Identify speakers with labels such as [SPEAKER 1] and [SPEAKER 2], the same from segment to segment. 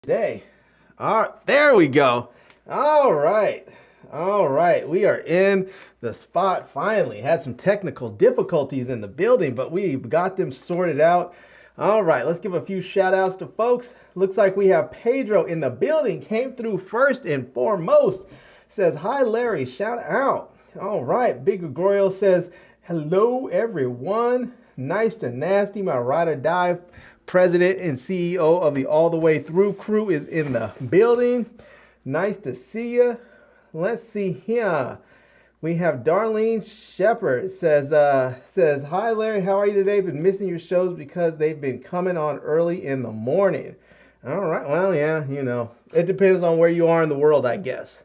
[SPEAKER 1] Today. All right, there we go. All right. We are in the spot finally. Had some technical difficulties in the building, but we've got them sorted out. All right, let's give a few shout outs to folks. Looks like we have Pedro in the building. Came through first and foremost. Says, hi, Larry. Shout out. All right. Big Gregorio says, hello, everyone. Nice to nasty. My ride or die president and CEO of the All the Way Through crew is in the building. Nice to see you. Let's see here. We have Darlene Shepard says, hi Larry, how are you today? Been missing your shows because they've been coming on early in the morning. All right, well, yeah, you know, it depends on where you are in the world, I guess.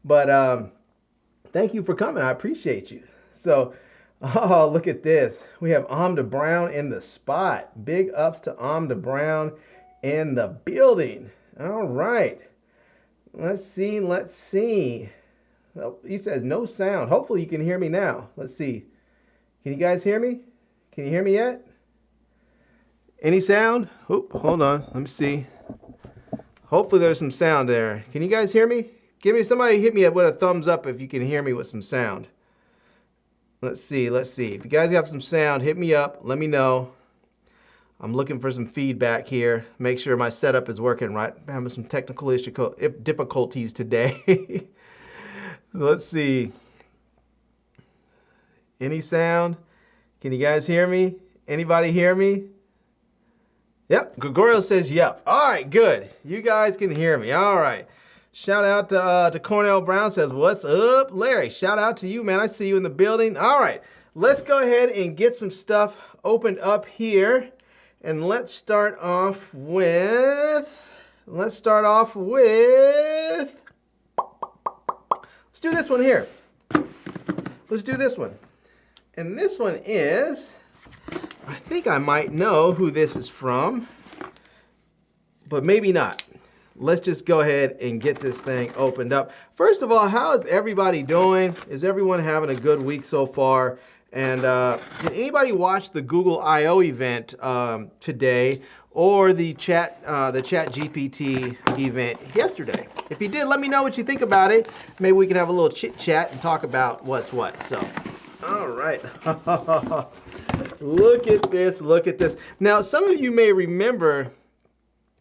[SPEAKER 1] But thank you for coming. I appreciate you. So, oh, look at this. We have Amda Brown in the spot. Big ups to Amda Brown in the building. All right. Let's see. Oh, he says no sound. Hopefully you can hear me now. Let's see. Can you guys hear me? Can you hear me yet? Any sound? Oh, hold on. Let me see. Hopefully there's some sound there. Can you guys hear me? Somebody hit me with a thumbs up if you can hear me with some sound. Let's see. If you guys have some sound, hit me up. Let me know. I'm looking for some feedback here. Make sure my setup is working right. I'm having some technical difficulties today. Let's see. Any sound? Can you guys hear me? Anybody hear me? Yep. Gregorio says yep. All right, good. You guys can hear me. All right. Shout out to Cornell Brown says, what's up, Larry? Shout out to you, man. I see you in the building. All right, let's go ahead and get some stuff opened up here. And let's start off with, let's do this one here. Let's do this one. And this one is, I think I might know who this is from, but maybe not. Let's just go ahead and get this thing opened up. First of all, how is everybody doing? Is everyone having a good week so far? And did anybody watch the Google I/O event today, or the Chat GPT event yesterday? If you did, let me know what you think about it. Maybe we can have a little chit chat and talk about what's what. So, all right. Look at this. Now, some of you may remember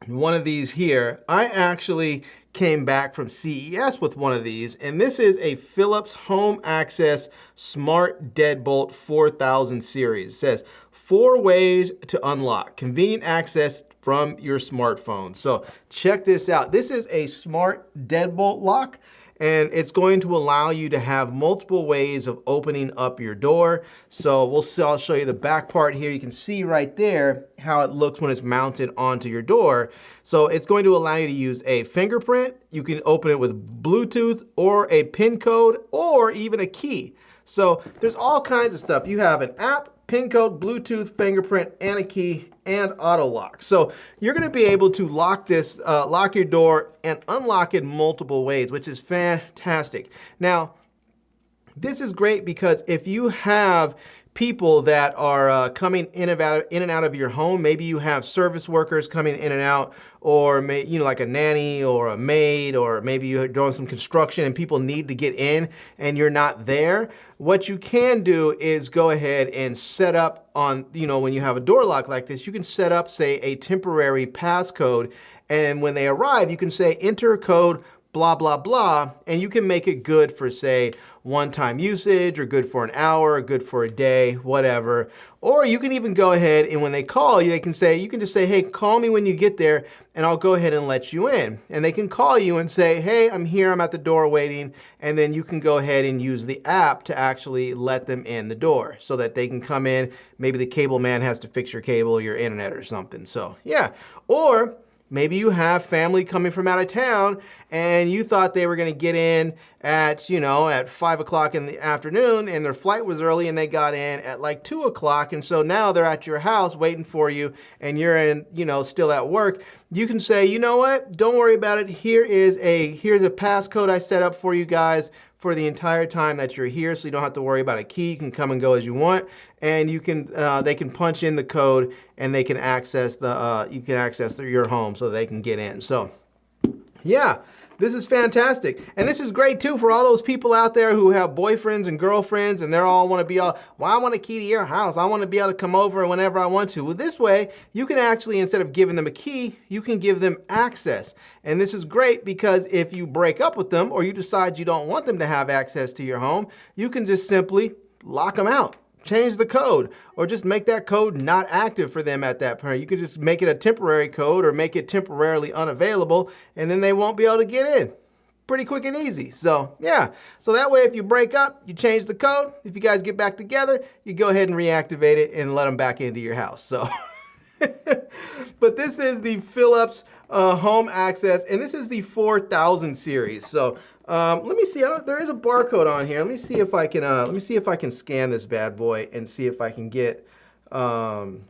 [SPEAKER 1] one of these here. I actually came back from CES with one of these, and this is a Philips Home Access Smart Deadbolt 4000 series. It says 4 ways to unlock convenient access from your smartphone. So check this out. This is a smart deadbolt lock, and it's going to allow you to have multiple ways of opening up your door. So I'll show you the back part here. You can see right there how it looks when it's mounted onto your door. So it's going to allow you to use a fingerprint. You can open it with Bluetooth or a PIN code or even a key. So there's all kinds of stuff. You have an app, PIN code, Bluetooth, fingerprint, and a key, and auto lock. So you're going to be able to lock your door and unlock it multiple ways, which is fantastic. Now, this is great because if you have people that are coming in and out of your home, maybe you have service workers coming in and out, or like a nanny or a maid, or maybe you're doing some construction and people need to get in and you're not there. What you can do is go ahead and set up on, when you have a door lock like this, you can set up, say, a temporary passcode, and when they arrive, you can say enter code blah, blah, blah, and you can make it good for, say, one-time usage, or good for an hour, or good for a day, whatever. Or you can even go ahead and when they call you, you can just say, hey, call me when you get there, and I'll go ahead and let you in. And they can call you and say, hey, I'm here, I'm at the door waiting, and then you can go ahead and use the app to actually let them in the door so that they can come in. Maybe the cable man has to fix your cable or your internet or something. So, yeah. Or maybe you have family coming from out of town and you thought they were going to get in at 5 o'clock in the afternoon, and their flight was early and they got in at like 2 o'clock. And so now they're at your house waiting for you and you're still at work. You can say, you know what? Don't worry about it. Here's a passcode I set up for you guys for the entire time that you're here, so you don't have to worry about a key. You can come and go as you want, and you can they can punch in the code and they can access your home so they can get in. So Yeah, this is fantastic. And this is great too for all those people out there who have boyfriends and girlfriends and they're all want to be all, well, I want a key to your house. I want to be able to come over whenever I want to. Well, this way, you can actually, instead of giving them a key, you can give them access. And this is great because if you break up with them or you decide you don't want them to have access to your home, you can just simply lock them out. Change the code or just make that code not active for them at that point. You could just make it a temporary code or make it temporarily unavailable and then they won't be able to get in. Pretty quick and easy. So yeah, so that way if you break up, you change the code. If you guys get back together, you go ahead and reactivate it and let them back into your house. So, but this is the Philips home access and this is the 4000 series. So let me see. There is a barcode on here. Let me see if I can scan this bad boy and see if I can get and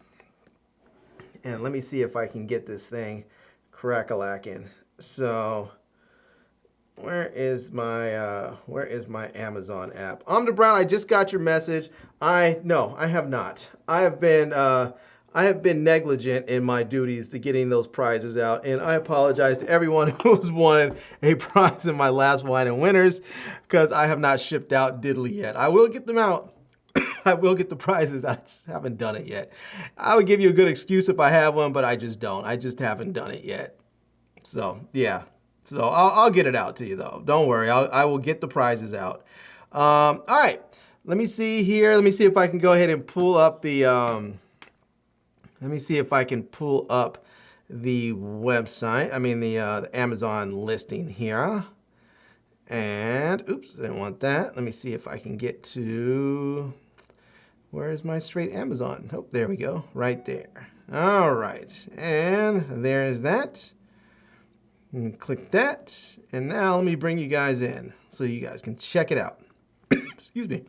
[SPEAKER 1] let me see if I can get this thing crack-a-lacking. So where is my Amazon app? Omda Brown, I just got your message. No, I have not. I have been negligent in my duties to getting those prizes out, and I apologize to everyone who's won a prize in my last Wine and Winners because I have not shipped out diddly yet. I will get them out. I will get the prizes. I just haven't done it yet. I would give you a good excuse if I have one, but I just don't. I just haven't done it yet. So yeah. So I'll get it out to you though. Don't worry. I will get the prizes out. All right. Let me see here. Let me see if I can go ahead and pull up the. Let me see if I can pull up the website. I mean the Amazon listing here. And oops, didn't want that. Let me see if I can get to. Where is my straight Amazon? Oh, there we go. Right there. All right. And there's that. And click that. And now let me bring you guys in so you guys can check it out. Excuse me.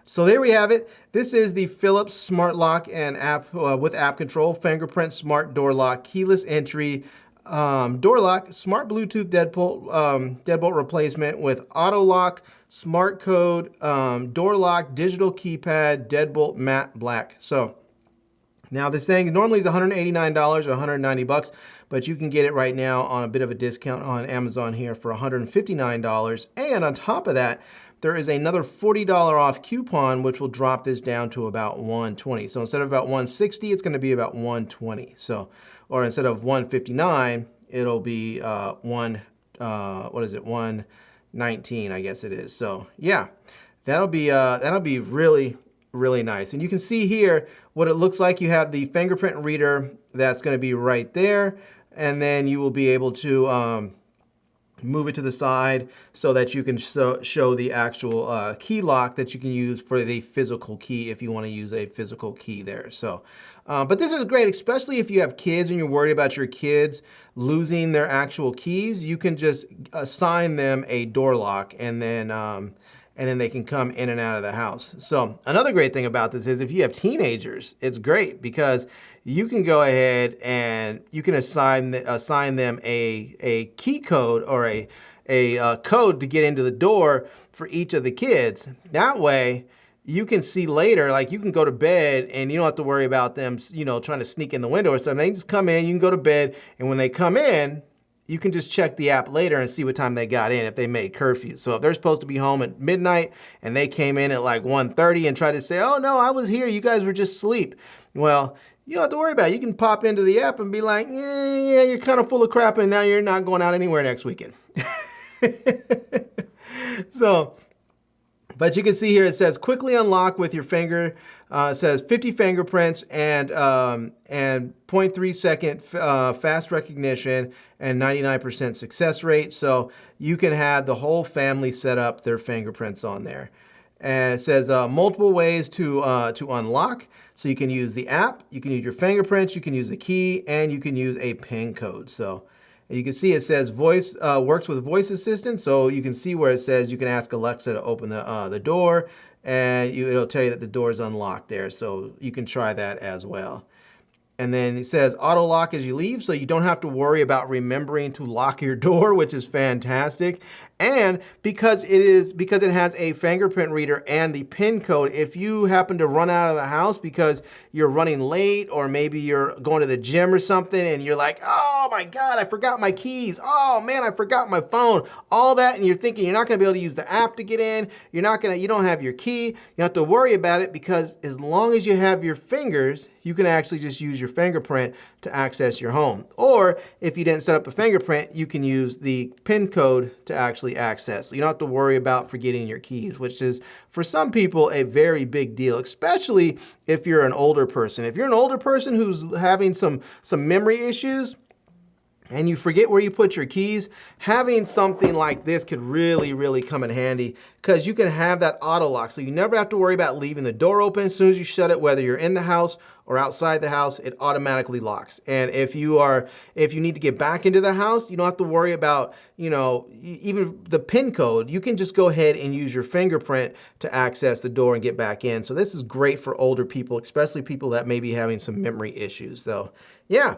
[SPEAKER 1] So there we have it. This is the Philips Smart Lock and app with app control, fingerprint, smart door lock, keyless entry, door lock, smart Bluetooth deadbolt replacement with auto lock, smart code, door lock, digital keypad, deadbolt matte black. So now this thing normally is $189 or $190, but you can get it right now on a bit of a discount on Amazon here for $159. And on top of that, there is another $40 off coupon, which will drop this down to about $120. So instead of about $160, it's going to be about $120. So, or instead of $159, it'll be $119, I guess it is. So yeah, that'll be really nice. And you can see here what it looks like. You have the fingerprint reader that's going to be right there, and then you will be able to move it to the side so that you can show the actual key lock that you can use for the physical key if you want to use a physical key there. So, but this is great, especially if you have kids and you're worried about your kids losing their actual keys. You can just assign them a door lock and then they can come in and out of the house. So another great thing about this is if you have teenagers, it's great because you can go ahead and you can assign them a key code or a code to get into the door for each of the kids. That way you can see later, like you can go to bed and you don't have to worry about them, trying to sneak in the window or something. They just come in, you can go to bed, and when they come in, you can just check the app later and see what time they got in if they made curfew. So if they're supposed to be home at midnight and they came in at like 1:30 and tried to say, oh no, I was here, you guys were just asleep. Well, you don't have to worry about it. You can pop into the app and be like, yeah, you're kind of full of crap and now you're not going out anywhere next weekend. So, but you can see here it says quickly unlock with your finger. It says 50 fingerprints and 0.3 second fast recognition and 99% success rate. So you can have the whole family set up their fingerprints on there. And it says multiple ways to unlock. So you can use the app, you can use your fingerprints, you can use the key, and you can use a PIN code. So you can see it says voice works with voice assistant. So you can see where it says you can ask Alexa to open the door, and it'll tell you that the door is unlocked there. So you can try that as well. And then it says auto lock as you leave, so you don't have to worry about remembering to lock your door, which is fantastic. And because it has a fingerprint reader and the PIN code, if you happen to run out of the house because you're running late or maybe you're going to the gym or something and you're like, oh, oh my God, I forgot my keys. Oh man, I forgot my phone. All that, and you're thinking you're not gonna be able to use the app to get in. You don't have your key. You don't have to worry about it because as long as you have your fingers, you can actually just use your fingerprint to access your home. Or if you didn't set up a fingerprint, you can use the PIN code to actually access. So you don't have to worry about forgetting your keys, which is for some people a very big deal, especially if you're an older person. If you're an older person who's having some memory issues, and you forget where you put your keys, having something like this could really, really come in handy because you can have that auto lock. So you never have to worry about leaving the door open. As soon as you shut it, whether you're in the house or outside the house, it automatically locks. And if you need to get back into the house, you don't have to worry about, even the PIN code. You can just go ahead and use your fingerprint to access the door and get back in. So this is great for older people, especially people that may be having some memory issues though. Yeah.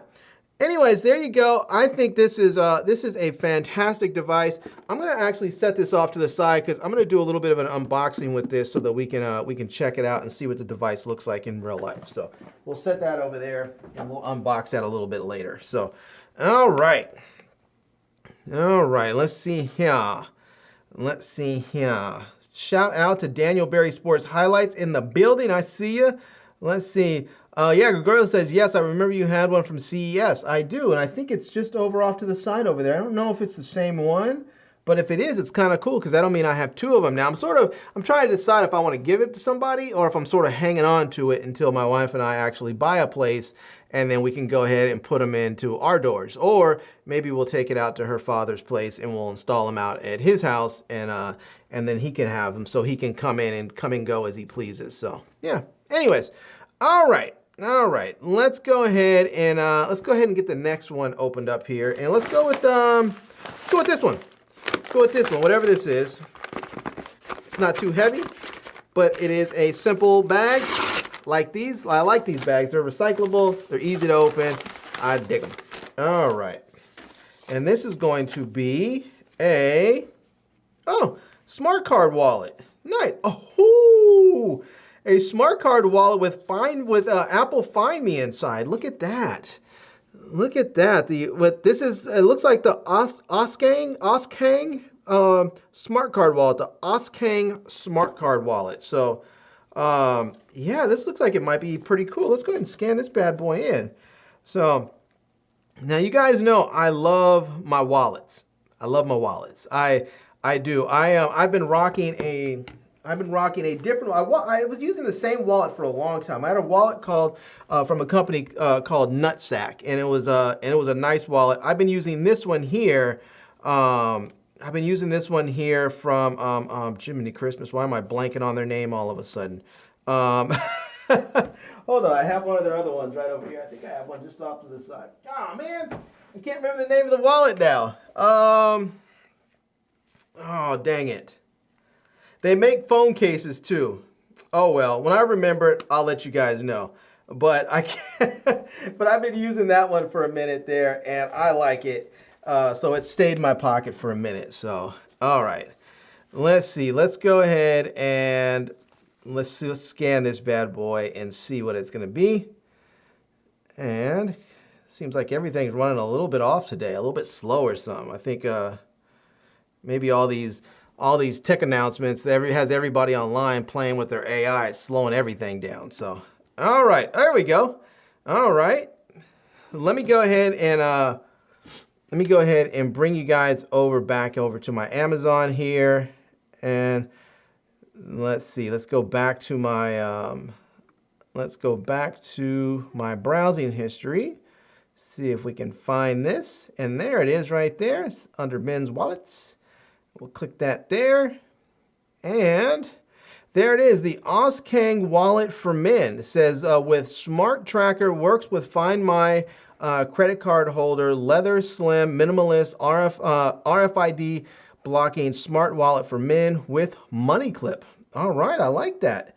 [SPEAKER 1] Anyways, there you go. I think this is a fantastic device. I'm gonna actually set this off to the side because I'm gonna do a little bit of an unboxing with this so that we can check it out and see what the device looks like in real life. So we'll set that over there and we'll unbox that a little bit later. So, all right. Let's see here. Shout out to Daniel Berry Sports Highlights in the building. I see you. Let's see. Yeah, Gregorio says, yes, I remember you had one from CES. I do, and I think it's just over off to the side over there. I don't know if it's the same one, but if it is, it's kind of cool because that'll mean I have two of them now. I'm trying to decide if I want to give it to somebody or if I'm sort of hanging on to it until my wife and I actually buy a place and then we can go ahead and put them into our doors. Or maybe we'll take it out to her father's place and we'll install them out at his house and then he can have them so he can come and go as he pleases. So, yeah. Anyways, all right. Let's go ahead and get the next one opened up here, and let's go with this one. Whatever this is. It's not too heavy, but it is a simple bag like these. I like these bags. They're recyclable. They're easy to open. I dig them. All right, and this is going to be a smart card wallet. Nice. Oh. A smart card wallet with Apple Find Me inside. Look at that. It looks like the Oskang smart card wallet, the Oskang smart card wallet. So, yeah, this looks like it might be pretty cool. Let's go ahead and scan this bad boy in. So, now you guys know I love my wallets. I do. I've been rocking a different. I was using the same wallet for a long time. I had a wallet called from a company called Nutsack, and it was a nice wallet. I've been using this one here. From Jiminy Christmas. Why am I blanking on their name all of a sudden? Hold on, I have one of their other ones right over here. I think I have one just off to the side. Oh man, I can't remember the name of the wallet now. Oh dang it. They make phone cases too. Oh well, when I remember it, I'll let you guys know. But I can't, but I've been using that one for a minute there, and I like it. So it stayed in my pocket for a minute. So all right, let's see. Let's go ahead and let's scan this bad boy and see what it's going to be. And it seems like everything's running a little bit off today, a little bit slow or something. I think maybe all these tech announcements that has everybody online playing with their AI. It's slowing everything down. So, all right, there we go. All right, let me go ahead and bring you guys back over to my Amazon here, and let's see. Let's go back to my browsing history. See if we can find this, and there it is right there. It's under Men's Wallets. We'll click that there, and there it is, the Oskang wallet for men. It says, with Smart Tracker, works with Find My credit card holder, leather, slim, minimalist, RFID blocking smart wallet for men with money clip. All right, I like that.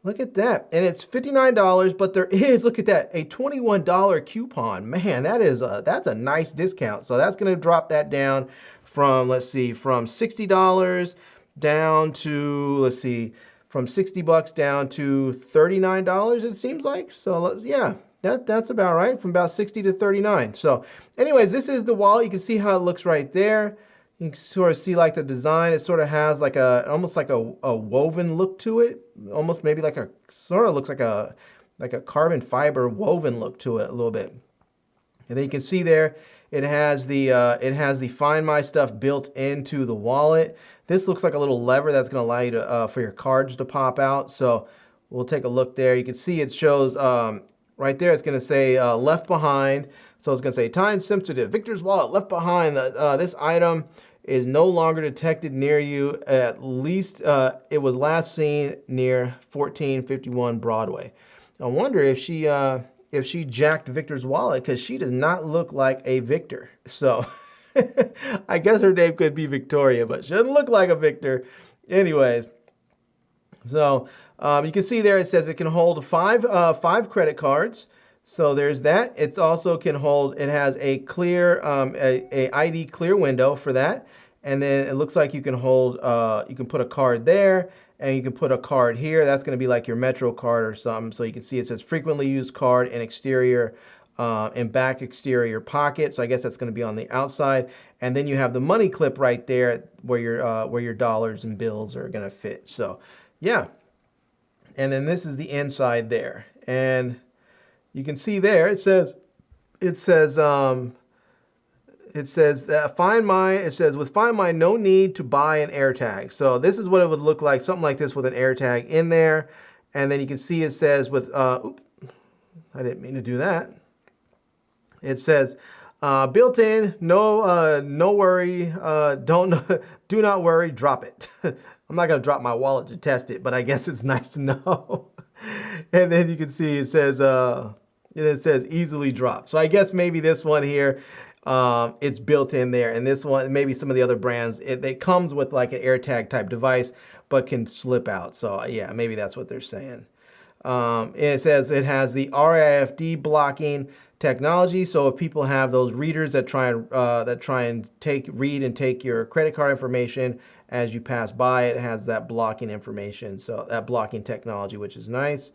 [SPEAKER 1] Look at that. And it's $59, but there is, look at that, a $21 coupon. Man, that's a nice discount. So that's going to drop that down from, let's see, from $60 down to, let's see, from $60 down to $39, it seems like. So yeah, That's about right, from about 60 to 39. So anyways, this is the wallet. You can see how it looks right there. You can sort of see like the design. It sort of has like almost like a woven look to it. Almost maybe like sort of looks like a carbon fiber woven look to it a little bit. And then you can see there, it has the Find My stuff built into the wallet. This looks like a little lever that's going to allow you to for your cards to pop out. So we'll take a look there. You can see it shows right there. It's going to say left behind. So it's going to say time sensitive. Victor's wallet left behind. This item is no longer detected near you. At least it was last seen near 1451 Broadway. I wonder if she jacked Victor's wallet, because she does not look like a Victor. So I guess her name could be Victoria, but she doesn't look like a Victor. Anyways, so you can see there it says it can hold five credit cards. So there's that. It's also can hold. It has a clear a ID clear window for that, and then it looks like you can hold. You can put a card there. And you can put a card here. That's going to be like your Metro card or something. So you can see it says frequently used card in exterior and back exterior pocket. So I guess that's going to be on the outside. And then you have the money clip right there where your dollars and bills are going to fit. So yeah. And then this is the inside there. And you can see there it says Find My, it says with Find My, no need to buy an AirTag. So this is what it would look like, something like this with an AirTag in there. And then you can see it says with, oops, I didn't mean to do that. It says built in, no worry, do not worry, drop it. I'm not gonna drop my wallet to test it, but I guess it's nice to know. And then you can see it says easily drop. So I guess maybe this one here, it's built in there, and this one, maybe some of the other brands, it comes with like an AirTag type device, but can slip out. So yeah, maybe that's what they're saying. And it says it has the RFID blocking technology. So if people have those readers that try and read and take your credit card information as you pass by, it has that blocking information. So that blocking technology, which is nice.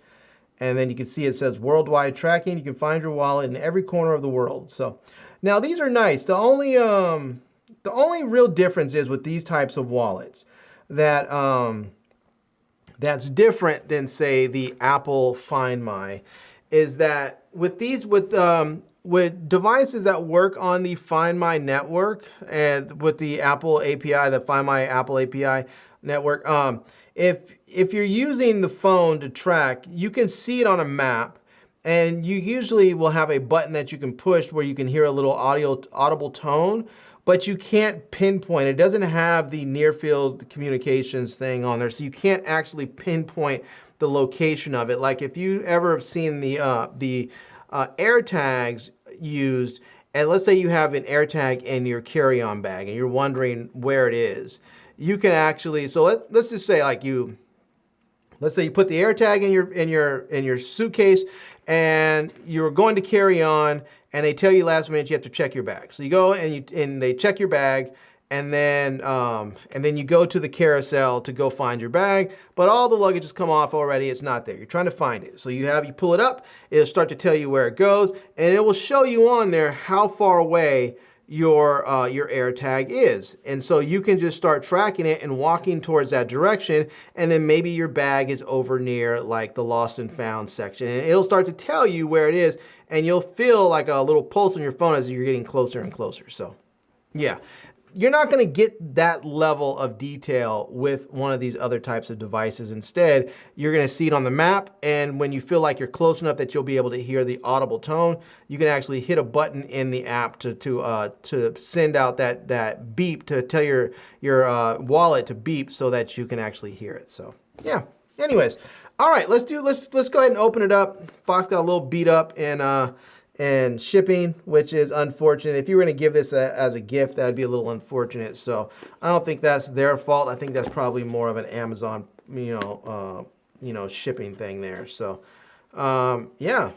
[SPEAKER 1] And then you can see it says worldwide tracking. You can find your wallet in every corner of the world. So now these are nice. The only real difference is with these types of wallets that that's different than, say, the Apple Find My, is that with devices that work on the Find My network and with the Apple API, the Find My Apple API network, if you're using the phone to track, you can see it on a map. And you usually will have a button that you can push where you can hear a little audible tone, but you can't pinpoint. It doesn't have the near field communications thing on there, so you can't actually pinpoint the location of it. Like if you ever have seen the AirTags used, and let's say you have an AirTag in your carry-on bag and you're wondering where it is, you can actually. So let's just say let's say you put the AirTag in your suitcase, and you're going to carry on, and they tell you last minute you have to check your bag. So you go and they check your bag, and then you go to the carousel to go find your bag, but all the luggage has come off already. It's not there. You're trying to find it. So you pull it up. It'll start to tell you where it goes, and it will show you on there how far away your AirTag is. And so you can just start tracking it and walking towards that direction, and then maybe your bag is over near like the lost and found section, and it'll start to tell you where it is, and you'll feel like a little pulse on your phone as you're getting closer and closer. So yeah, you're not going to get that level of detail with one of these other types of devices. Instead, you're going to see it on the map, and when you feel like you're close enough that you'll be able to hear the audible tone, you can actually hit a button in the app to send out that beep, to tell your wallet to beep so that you can actually hear it. So yeah. Anyways, all right, let's go ahead and open it up. Fox got a little beat up and shipping, which is unfortunate. If you were going to give this as a gift, that'd be a little unfortunate. So I don't think that's their fault. I think that's probably more of an Amazon, shipping thing there. So, yeah.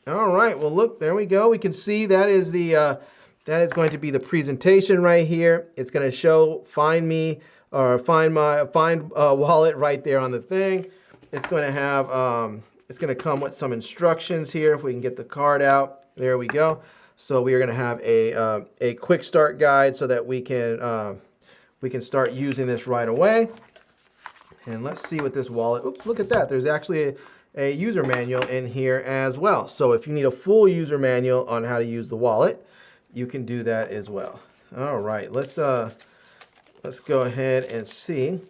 [SPEAKER 1] All right. Well, look, there we go. We can see that is going to be the presentation right here. It's going to show Find Me or Find Wallet right there on the thing. It's going to have it's going to come with some instructions here. If we can get the card out, there we go. So we are going to have a quick start guide so that we can start using this right away. And let's see what this wallet. Oops, look at that. There's actually a user manual in here as well. So if you need a full user manual on how to use the wallet, you can do that as well. All right, let's go ahead and see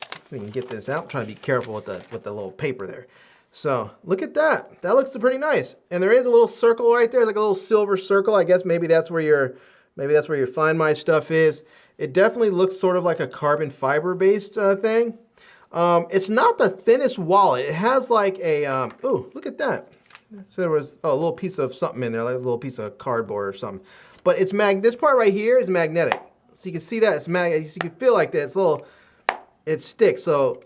[SPEAKER 1] if we can get this out. I'm trying to be careful with the little paper there. So look at that. That looks pretty nice. And there is a little circle right there, like a little silver circle. I guess maybe that's where your Find My stuff is. It definitely looks sort of like a carbon fiber based thing. It's not the thinnest wallet. It has like a ooh, look at that. So there was a little piece of something in there, like a little piece of cardboard or something. But it's this part right here is magnetic. So you can see that it's magnetic. You can feel like that. It's a little, it sticks. So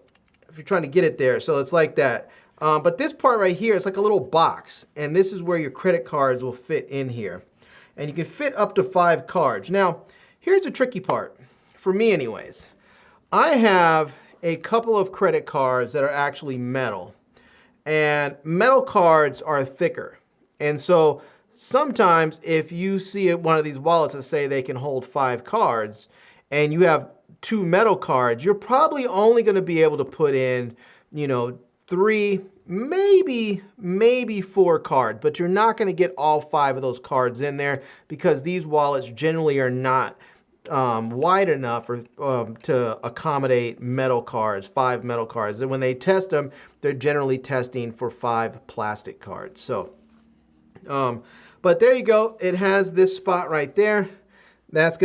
[SPEAKER 1] if you're trying to get it there, so it's like that. But this part right here is like a little box, and this is where your credit cards will fit in here. And you can fit up to 5 cards. Now, here's the tricky part, for me anyways. I have a couple of credit cards that are actually metal. And metal cards are thicker. And so sometimes if you see one of these wallets that say they can hold 5 cards, and you have 2 metal cards, you're probably only going to be able to put in, 3, maybe 4 cards, but you're not going to get all 5 of those cards in there because these wallets generally are not wide enough to accommodate metal cards, 5 metal cards. And when they test them, they're generally testing for 5 plastic cards. So, but there you go. It has this spot right there. That's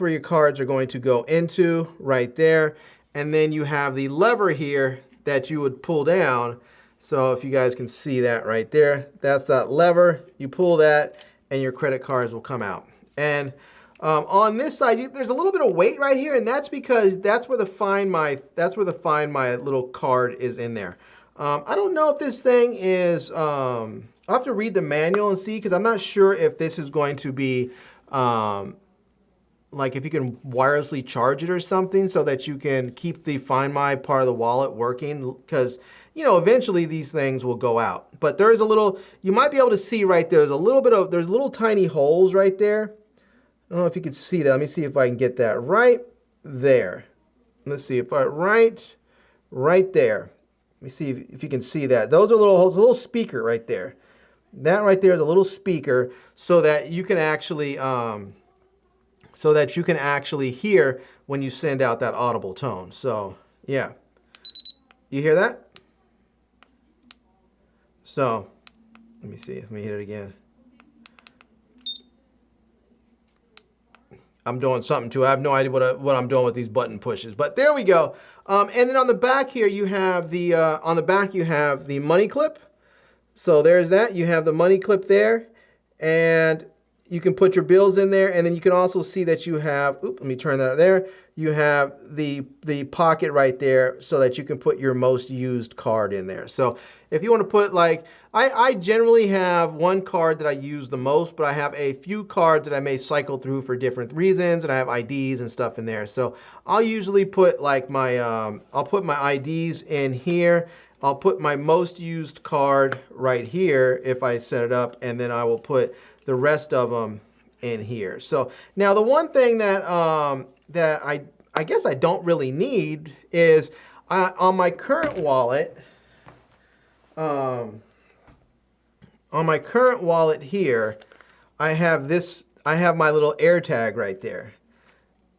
[SPEAKER 1] where your cards are going to go into right there. And then you have the lever here that you would pull down. So if you guys can see that right there, that's that lever. You pull that and your credit cards will come out. And on this side, there's a little bit of weight right here, and that's because that's where the Find My little card is in there. I don't know if this thing is, I'll have to read the manual and see, because I'm not sure if this is going to be, like if you can wirelessly charge it or something so that you can keep the Find My part of the wallet working, because eventually these things will go out. But there is a little, you might be able to see right there, there's little tiny holes right there. I don't know if you can see that. Let me see if I can get that right there. Let's see if right there. Let me see if you can see that. Those are little holes, a little speaker right there. That right there is a little speaker so that you can actually hear when you send out that audible tone. So yeah, you hear that? So let me see. Let me hit it again. I'm doing something too. I have no idea what I'm doing with these button pushes, but there we go. And then on the back here, you have the money clip. So there's that. You have the money clip there, and you can put your bills in there. And then you can also see that you have, let me turn that there. You have the pocket right there so that you can put your most used card in there. So if you want to put like, I generally have one card that I use the most, but I have a few cards that I may cycle through for different reasons, and I have IDs and stuff in there. So I'll usually put like I'll put my IDs in here. I'll put my most used card right here if I set it up, and then I will put the rest of them in here. So now the one thing that I guess I don't really need is on my current wallet. On my current wallet here, I have my little AirTag right there,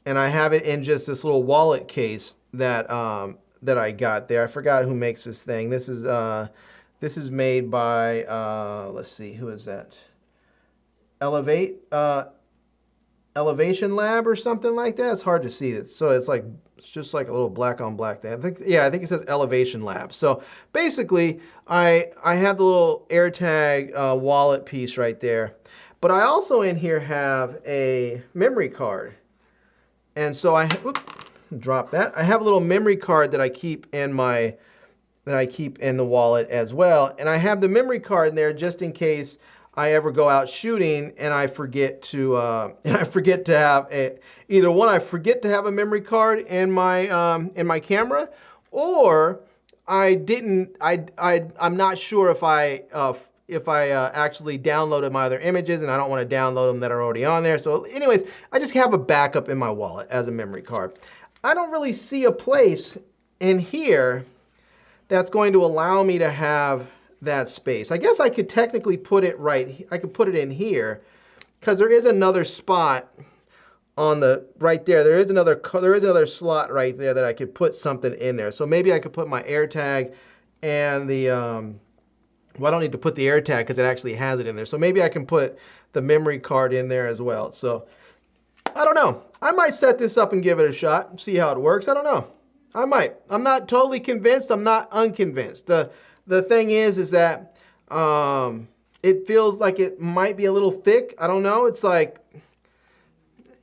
[SPEAKER 1] and I have it in just this little wallet case that I got there. I forgot who makes this thing. This is made by let's see, who is that? Elevation Lab or something like that. It's hard to see it. So it's just like a little black on black thing. I think it says Elevation Lab. So basically, I have the little AirTag wallet piece right there. But I also in here have a memory card. And so drop that. I have a little memory card that I keep in the wallet as well. And I have the memory card in there just in case I ever go out shooting and I forget to have I forget to have a memory card in my camera, or I'm not sure if I actually downloaded my other images, and I don't want to download them that are already on there. So anyways, I just have a backup in my wallet as a memory card. I don't really see a place in here that's going to allow me to have that space. I guess I could technically put it I could put it in here, because there is another spot on the right there. There is another slot right there that I could put something in there. So maybe I could put my AirTag and the well, I don't need to put the AirTag because it actually has it in there. So maybe I can put the memory card in there as well. So I don't know. I might set this up and give it a shot, see how it works. I don't know. I might. I'm not totally convinced. I'm not unconvinced. The thing is that it feels like it might be a little thick. I don't know. It's like,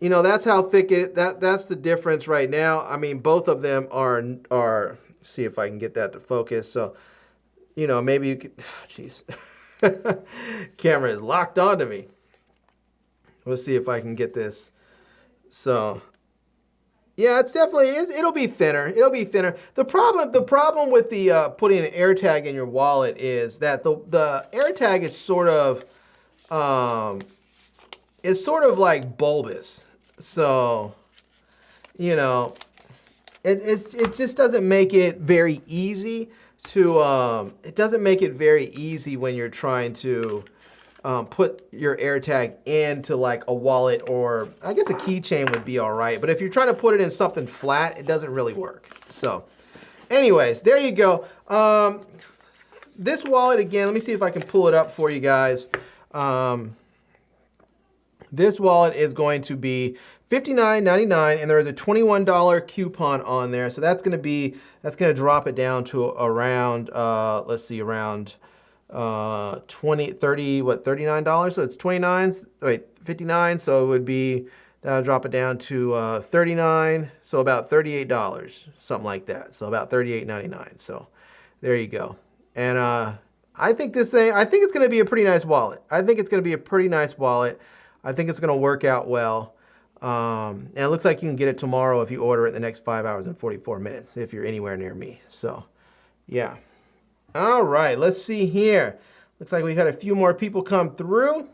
[SPEAKER 1] you know, that's how thick that's the difference right now. I mean, both of them are see if I can get that to focus. So, you know, maybe you could, jeez. Camera is locked onto me. Let's see if I can get this. So, yeah, it's definitely, it'll be thinner. It'll be thinner. The problem with the putting an AirTag in your wallet is that the AirTag is sort of like bulbous. So, you know, it just doesn't make it very easy to it doesn't make it very easy when you're trying to put your AirTag into like a wallet, or I guess a keychain would be all right. But if you're trying to put it in something flat, it doesn't really work. So anyways, there you go. This wallet, again, let me see if I can pull it up for you guys. This wallet is going to be $59.99, and there is a $21 coupon on there. So that's going to drop it down to around, let's see, around $39. So it's 29, wait, 59. So it would be, that'll drop it down to 39. So about $38, something like that. So about $38.99. So there you go. And I think it's going to be a pretty nice wallet. I think it's going to be a pretty nice wallet. I think it's going to work out well. And it looks like you can get it tomorrow if you order it in the next 5 hours and 44 minutes, if you're anywhere near me. So, yeah. All right, let's see here. Looks like we've had a few more people come through.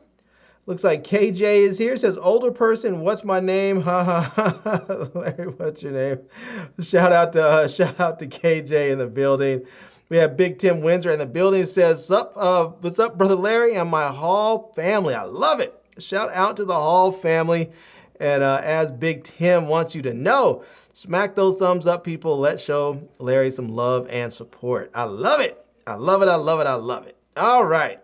[SPEAKER 1] Looks like KJ is here. Says, older person, what's my name? Ha ha ha. Larry, what's your name? Shout out to KJ in the building. We have Big Tim Windsor in the building. Says, what's up, Brother Larry and my Hall family? I love it. Shout out to the Hall family. And as Big Tim wants you to know, smack those thumbs up, people. Let's show Larry some love and support. I love it. I love it. I love it. I love it. All right.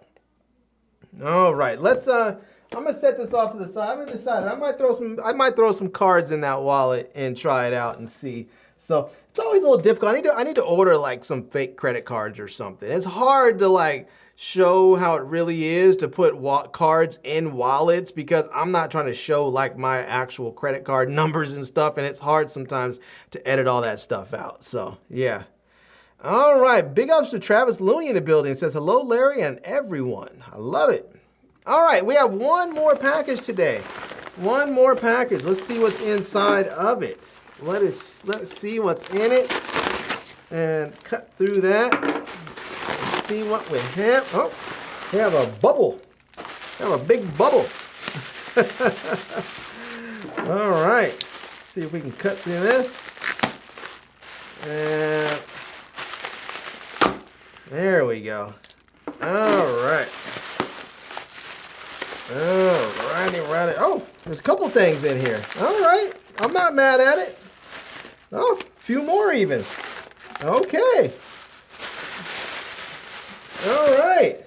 [SPEAKER 1] All right. Let's. I'm gonna set this off to the side. I haven't decided. I might throw some cards in that wallet and try it out and see. So it's always a little difficult. I need to order like some fake credit cards or something. It's hard to like show how it really is to put cards in wallets, because I'm not trying to show like my actual credit card numbers and stuff, and it's hard sometimes to edit all that stuff out. So yeah. All right, big ups to Travis Looney in the building. It says, hello Larry and everyone. I love it. All right, we have one more package today. One more package. Let's see what's inside of it. Let's see what's in it and cut through that. See what we have. Oh, we have a bubble. We have a big bubble. All right. Let's see if we can cut through this. And there we go. All right. Righty. Oh, there's a couple things in here. All right. I'm not mad at it. Oh, a few more even. Okay. All right.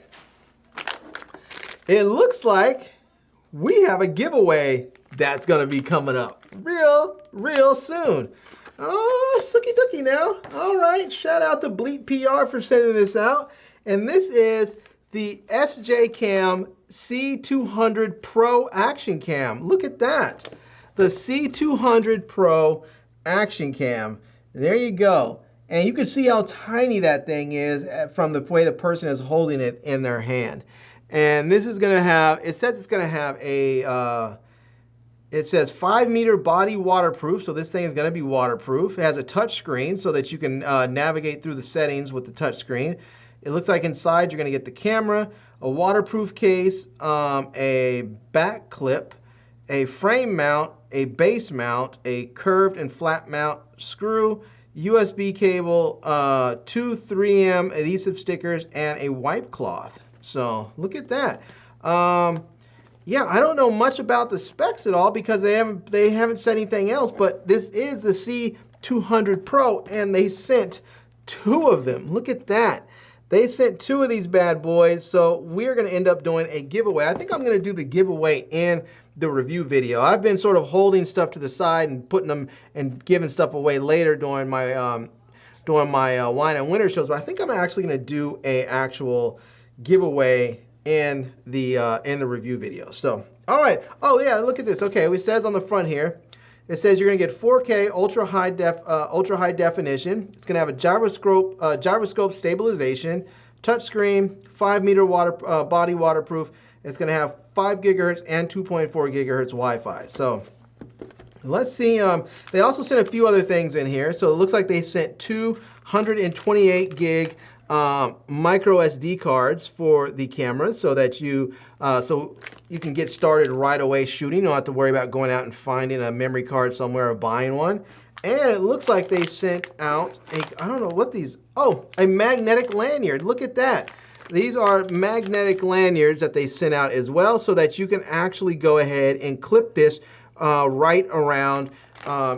[SPEAKER 1] It looks like we have a giveaway that's going to be coming up real soon. Oh, sookie dookie now. All right. Shout out to Bleep PR for sending this out. And this is the SJ Cam C200 Pro Action Cam. Look at that. The C200 Pro Action Cam. There you go. And you can see how tiny that thing is from the way the person is holding it in their hand. And this is going to have, it says it's going to have a It says 5-meter body waterproof, so this thing is going to be waterproof. It has a touch screen so that you can navigate through the settings with the touch screen. It looks like inside you're going to get the camera, a waterproof case, a back clip, a frame mount, a base mount, a curved and flat mount screw, USB cable, 2 3M adhesive stickers, and a wipe cloth. So look at that. Yeah, I don't know much about the specs at all because they haven't said anything else, but this is the C200 Pro, and they sent 2 of them. Look at that. They sent 2 of these bad boys, so we're going to end up doing a giveaway. I think I'm going to do the giveaway in the review video. I've been sort of holding stuff to the side and putting them and giving stuff away later during my wine and winter shows, but I think I'm actually going to do a actual giveaway in the review video. So, all right. Oh yeah, look at this. Okay, it says on the front here, it says you're going to get 4K ultra high definition. It's going to have a gyroscope stabilization, touchscreen, 5-meter body waterproof. It's going to have 5 gigahertz and 2.4 gigahertz Wi-Fi. So let's see. They also sent a few other things in here. So it looks like they sent 228 gig micro SD cards for the cameras, so that you can get started right away shooting. You don't have to worry about going out and finding a memory card somewhere or buying one. And it looks like they sent out I don't know what these, a magnetic lanyard. Look at that. These are magnetic lanyards that they sent out as well, so that you can actually go ahead and clip this right around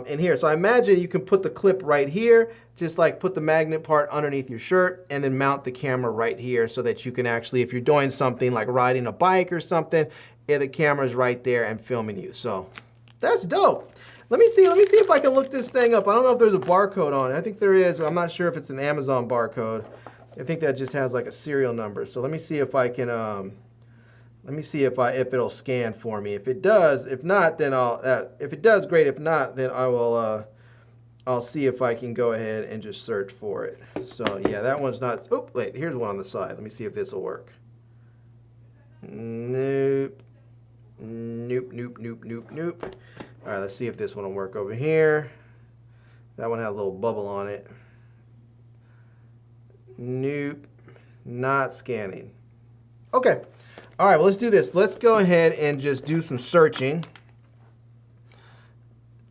[SPEAKER 1] in here. So I imagine you can put the clip right here, just like put the magnet part underneath your shirt, and then mount the camera right here so that you can actually, if you're doing something like riding a bike or something, the camera's right there and filming you. So that's dope. Let me see if I can look this thing up. I don't know if there's a barcode on it. I think there is, but I'm not sure if it's an Amazon barcode. I think that just has like a serial number. So let me see if I can let me see if it'll scan for me. If it does, if not, then if it does, great. If not, then I'll see if I can go ahead and just search for it. So yeah, that one's not. Oh wait, here's one on the side. Let me see if this will work. Nope. Nope, nope, nope, nope, nope. All right, let's see if this one will work over here. That one had a little bubble on it. Nope, not scanning. Okay, all right, well, let's do this. Let's go ahead and just do some searching.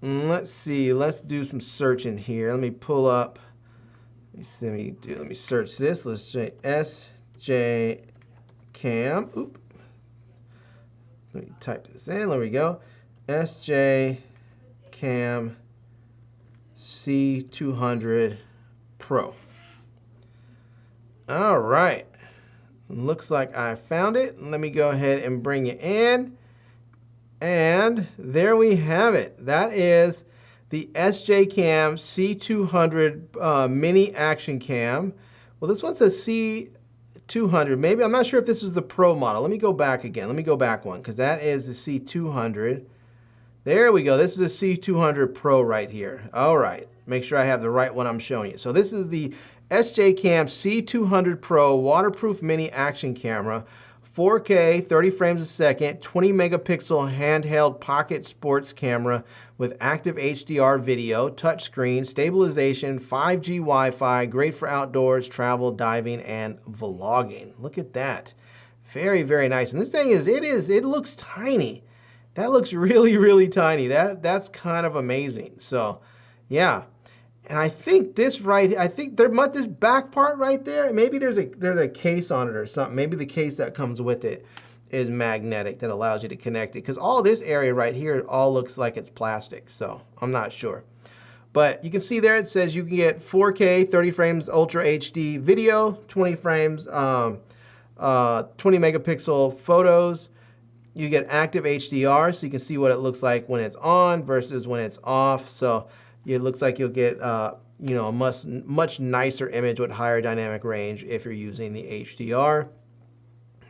[SPEAKER 1] Let's see, let's do some searching here. Let me pull up, let me search this. Let's say SJ Cam. Oop. Let me type this in, there we go. SJ Cam C200 Pro. All right, looks like I found it. Let me go ahead and bring you in. And there we have it. That is the SJ Cam C200 Mini Action Cam. Well, this one says C200. Maybe, I'm not sure if this is the Pro model. Let me go back again. Let me go back one, because that is the C200. There we go. This is a C200 Pro right here. All right. Make sure I have the right one I'm showing you. So this is the SJ Cam C200 Pro waterproof mini action camera, 4K, 30 frames a second, 20 megapixel handheld pocket sports camera with active HDR video, touchscreen, stabilization, 5G Wi-Fi, great for outdoors, travel, diving, and vlogging. Look at that. Very, very nice. And this thing it looks tiny. That looks really, really tiny. That's kind of amazing. So, yeah. And I think this this back part right there, maybe there's a case on it or something. Maybe the case that comes with it is magnetic that allows you to connect it. Because all this area right here all looks like it's plastic. So I'm not sure. But you can see there it says you can get 4K, 30 frames Ultra HD video, 20 frames, 20 megapixel photos. You get active HDR, so you can see what it looks like when it's on versus when it's off. So it looks like you'll get a much nicer image with higher dynamic range if you're using the HDR.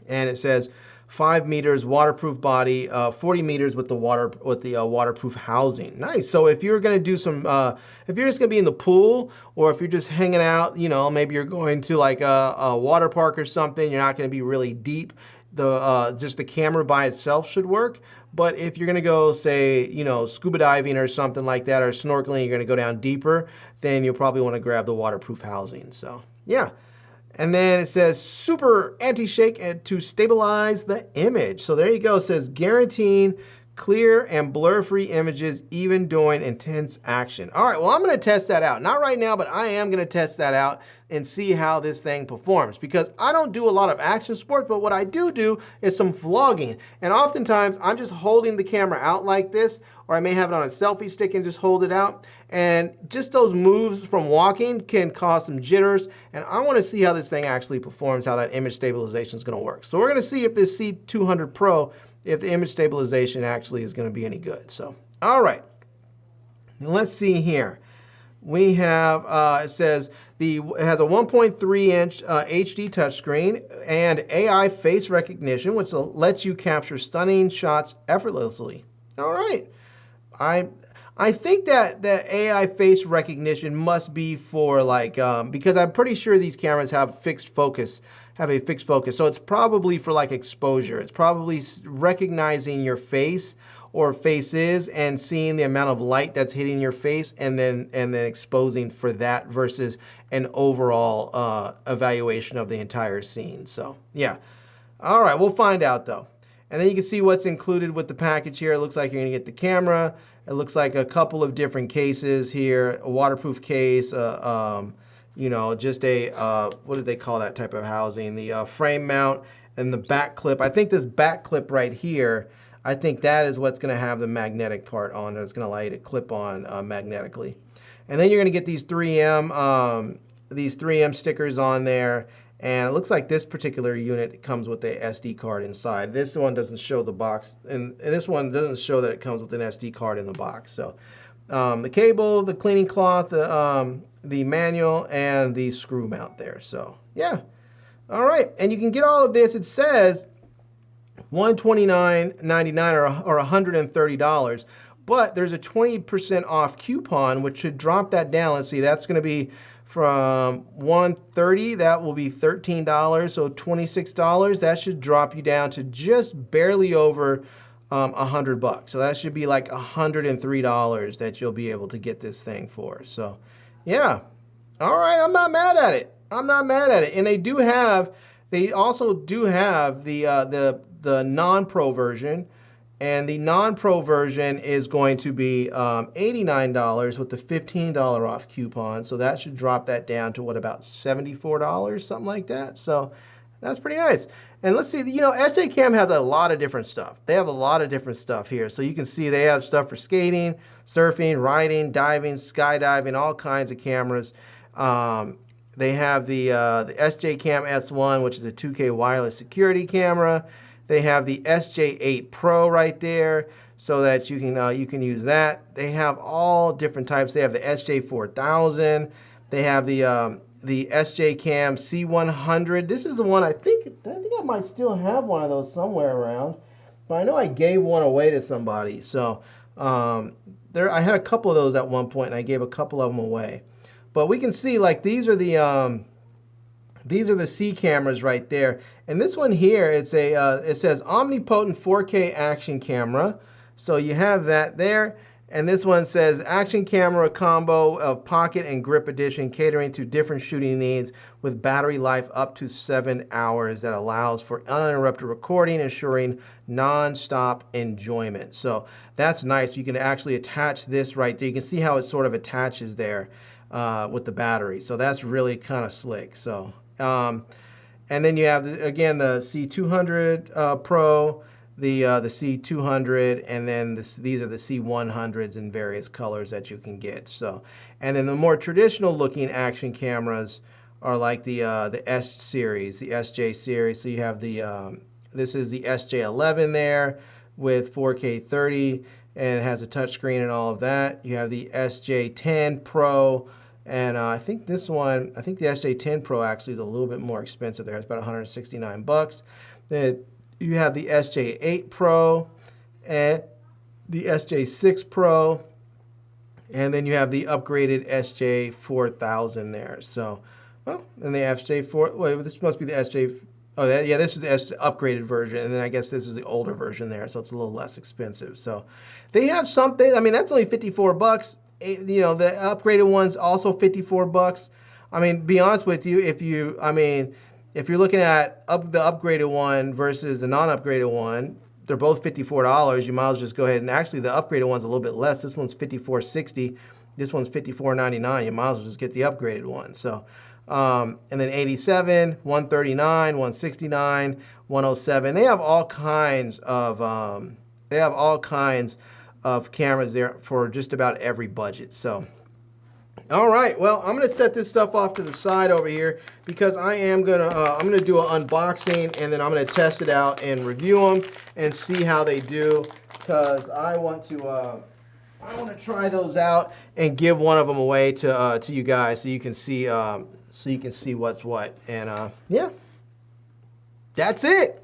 [SPEAKER 1] And it says 5 meters waterproof body, 40 meters with the waterproof housing. Nice. So if you're going to do some, if you're just going to be in the pool, or if you're just hanging out, maybe you're going to like a water park or something, you're not going to be really deep. just the camera by itself should work. But if you're going to go, say, scuba diving or something like that, or snorkeling, you're going to go down deeper, then you'll probably want to grab the waterproof housing. So, yeah. And then it says super anti-shake to stabilize the image. So there you go. It says guaranteeing clear and blur-free images even during intense action. All right, well, I'm going to test that out. Not right now, but I am going to test that out and see how this thing performs, because I don't do a lot of action sports, but what I do is some vlogging. And oftentimes I'm just holding the camera out like this, or I may have it on a selfie stick and just hold it out. And just those moves from walking can cause some jitters. And I want to see how this thing actually performs, how that image stabilization is going to work. So we're going to see if this C200 Pro, if the image stabilization actually is going to be any good. So, all right. Now let's see here. We have, it says it has a 1.3-inch HD touchscreen and AI face recognition, which lets you capture stunning shots effortlessly. All right. I think that the AI face recognition must be for like, because I'm pretty sure these cameras have a fixed focus. So it's probably for like exposure. It's probably recognizing your face or faces and seeing the amount of light that's hitting your face, and then exposing for that versus an overall evaluation of the entire scene. So yeah. All right, we'll find out though. And then you can see what's included with the package here. It looks like you're gonna get the camera. It looks like a couple of different cases here, a waterproof case, just a, what do they call that type of housing? The frame mount and the back clip. I think this back clip right here, I think that is what's gonna have the magnetic part on it. It's gonna allow you to clip on magnetically. And then you're gonna get these 3M stickers on there. And it looks like this particular unit comes with a SD card inside. This one doesn't show the box, and this one doesn't show that it comes with an SD card in the box. So the cable, the cleaning cloth, the manual, and the screw mount there. So yeah, all right. And you can get all of this. It says $129.99 or $130, but there's a 20% off coupon, which should drop that down. Let's see, that's going to be from $130, that will be $13, so $26. That should drop you down to just barely over $100. So that should be like $103 that you'll be able to get this thing for. So yeah, all right, I'm not mad at it. I'm not mad at it. And they also do have the non-pro version. And the non-pro version is going to be $89 with the $15 off coupon. So that should drop that down to what, about $74, something like that. So that's pretty nice. And let's see, SJ Cam has a lot of different stuff. They have a lot of different stuff here. So you can see they have stuff for skating, surfing, riding, diving, skydiving, all kinds of cameras. They have the SJ Cam S1, which is a 2K wireless security camera. They have the SJ8 Pro right there, so that you can use that. They have all different types. They have the SJ4000. They have the SJ Cam C100. This is the one I think I might still have one of those somewhere around, but I know I gave one away to somebody. So I had a couple of those at one point, and I gave a couple of them away. But we can see like these are the C cameras right there. And this one here, it says omnipotent 4K action camera. So you have that there. And this one says action camera combo of pocket and grip edition, catering to different shooting needs with battery life up to 7 hours that allows for uninterrupted recording, ensuring non-stop enjoyment. So that's nice. You can actually attach this right there. You can see how it sort of attaches there with the battery. So that's really kind of slick. So. And then you have, again, the C200 Pro, the C200, and then these are the C100s in various colors that you can get. So, and then the more traditional looking action cameras are like the S series, the SJ series. So you have this is the SJ11 there with 4K 30, and it has a touchscreen and all of that. You have the SJ10 Pro. And I think the SJ10 Pro actually is a little bit more expensive there. It's about $169. Then you have the SJ8 Pro and the SJ6 Pro. And then you have the upgraded SJ4000 there. So, well, and the SJ4, well, this must be the Oh, yeah, this is the upgraded version, and then I guess this is the older version there, so it's a little less expensive. So they have something. I mean, that's only 54 bucks. You know, the upgraded one's also 54 bucks. I mean, be honest with you, if you're looking at the upgraded one versus the non-upgraded one, they're both $54. You might as well just go ahead and actually the upgraded one's a little bit less. This one's $54.60. This one's $54.99. You might as well just get the upgraded one. So, and then 87, 139, 169, 107. They have all kinds of cameras there for just about every budget. So, all right. Well, I'm gonna set this stuff off to the side over here because I'm gonna do an unboxing and then I'm gonna test it out and review them and see how they do because I want to try those out and give one of them away to you guys so you can see what's what. And yeah, that's it.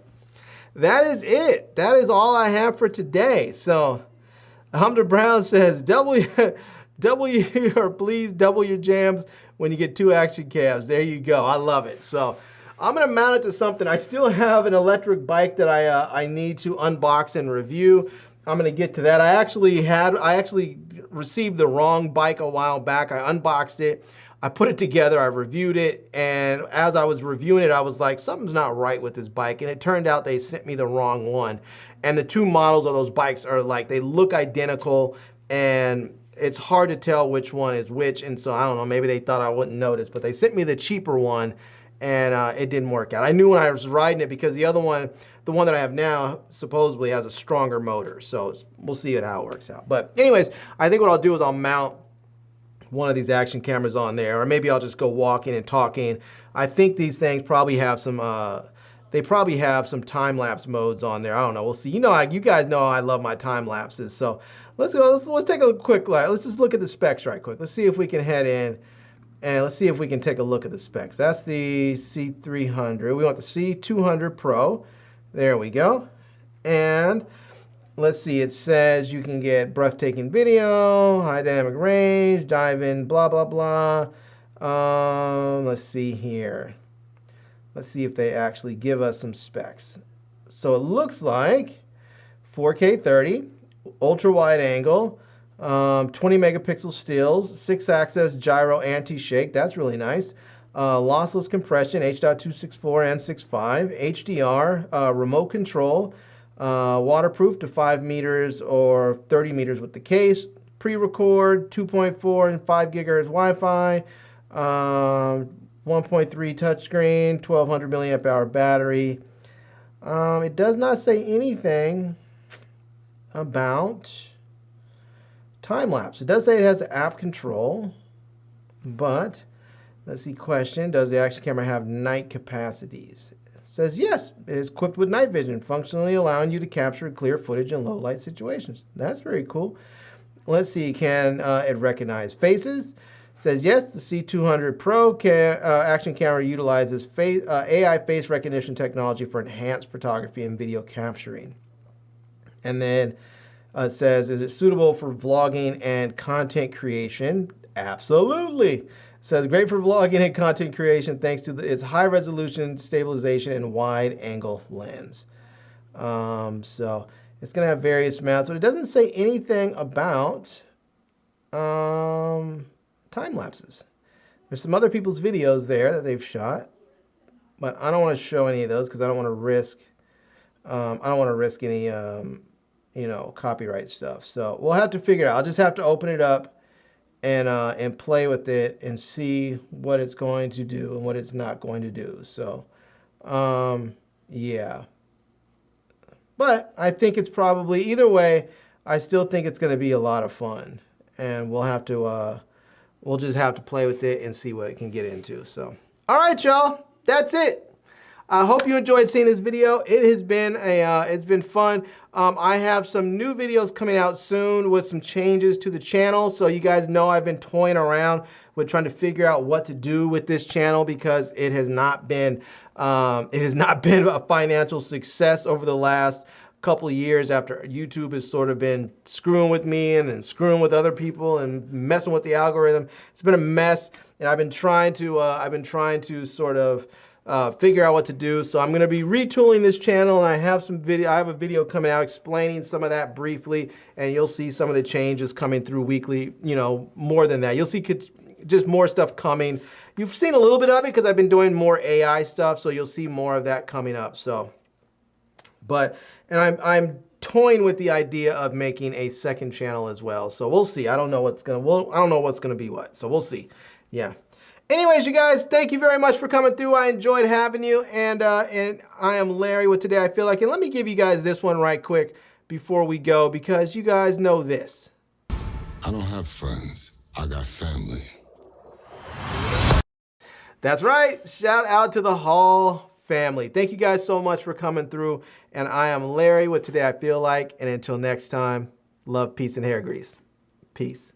[SPEAKER 1] That is it. That is all I have for today. So Humder Brown says W or please double your jams when you get 2 action cams. There you go. I love it. So I'm gonna mount it to something. I still have an electric bike that I need to unbox and review. I'm gonna get to that. I actually received the wrong bike a while back. I unboxed it, I put it together, I reviewed it, and as I was reviewing it, I was like, something's not right with this bike, and it turned out they sent me the wrong one. And the 2 models of those bikes are like, they look identical, and it's hard to tell which one is which, and so I don't know, maybe they thought I wouldn't notice, but they sent me the cheaper one, and it didn't work out. I knew when I was riding it because the other one, the one that I have now, supposedly has a stronger motor, so we'll see how it works out. But anyways, I think what I'll do is I'll mount one of these action cameras on there, or maybe I'll just go walking and talking. I think these things probably have some, they probably have some time-lapse modes on there. I don't know, we'll see. You know, you guys know I love my time lapses, so let's take a quick look. Let's just look at the specs right quick. Let's see if we can head in and let's see if we can take a look at the specs. That's the C300. We want the C200 Pro. There we go. And let's see, it says you can get breathtaking video, high dynamic range, dive in, blah, blah, blah. Let's see here. Let's see if they actually give us some specs. So it looks like 4K 30, ultra wide angle, 20 megapixel stills, 6-axis gyro anti-shake. That's really nice. Lossless compression, H.264 and 6.5, HDR, remote control, waterproof to 5 meters or 30 meters with the case, pre-record, 2.4 and 5 gigahertz Wi-Fi, 1.3 touchscreen, 1200 milliamp hour battery. It does not say anything about time-lapse. It does say it has app control, but let's see, question, does the action camera have night capacities? It says yes, it is equipped with night vision, functionally allowing you to capture clear footage in low light situations. That's very cool. Let's see, can it recognize faces? It says yes, the C200 Pro action camera utilizes AI face recognition technology for enhanced photography and video capturing. And then it says, is it suitable for vlogging and content creation? Absolutely. It says great for vlogging and content creation thanks to its high resolution stabilization and wide angle lens. So it's going to have various mounts, but it doesn't say anything about time lapses. There's some other people's videos there that they've shot, but I don't want to show any of those because I don't want to risk. Any you know, copyright stuff. So we'll have to figure it out. I'll just have to open it up and play with it and see what it's going to do and what it's not going to do. So yeah. But I think it's probably, either way, I still think it's going to be a lot of fun. And we'll have to, we'll just have to play with it and see what it can get into. So, all right, y'all, that's it. I hope you enjoyed seeing this video. It has been it's been fun. I have some new videos coming out soon with some changes to the channel. So you guys know I've been toying around with trying to figure out what to do with this channel because it has not been a financial success over the last couple of years after YouTube has sort of been screwing with me and screwing with other people and messing with the algorithm. It's been a mess, and I've been trying to sort of figure out what to do. So I'm going to be retooling this channel, and I have a video coming out explaining some of that briefly, and you'll see some of the changes coming through weekly. You know, more than that, you'll see just more stuff coming. You've seen a little bit of it because I've been doing more AI stuff, so you'll see more of that coming up. So, and I'm toying with the idea of making a second channel as well. So we'll see. I don't know what's gonna be what. So we'll see. Yeah. Anyways, you guys, thank you very much for coming through. I enjoyed having you, and I am Larry with Today I Feel Like. And let me give you guys this one right quick before we go, because you guys know this.
[SPEAKER 2] I don't have friends. I got family.
[SPEAKER 1] That's right. Shout out to the Hall family. Thank you guys so much for coming through. And I am Larry with Today I Feel Like. And until next time, love, peace, and hair grease. Peace.